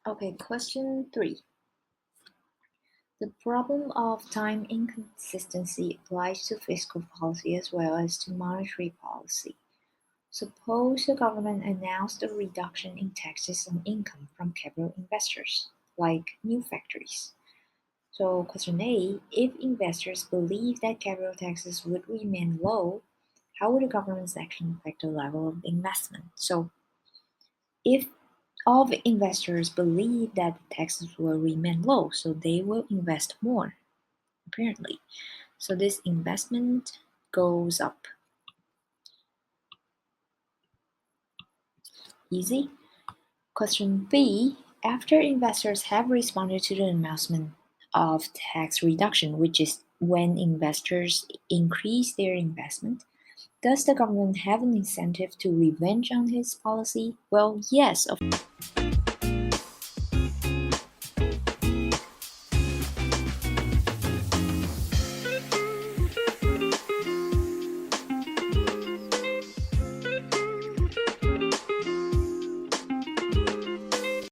Okay, question 3. The problem of time inconsistency applies to fiscal policy as well as to monetary policy. Suppose the government announced a reduction in taxes on income from capital investors, like new factories. So, question A, if investors believe that capital taxes would remain low, how would the government's action affect the level of investment? So, if all the investors believe that the taxes will remain low, so they will invest more, apparently. So, this investment goes up. Easy. Question B, after investors have responded to the announcement of tax reduction, which is when investors increase their investment, does the government have an incentive to revenge on his policy? Well, yes, of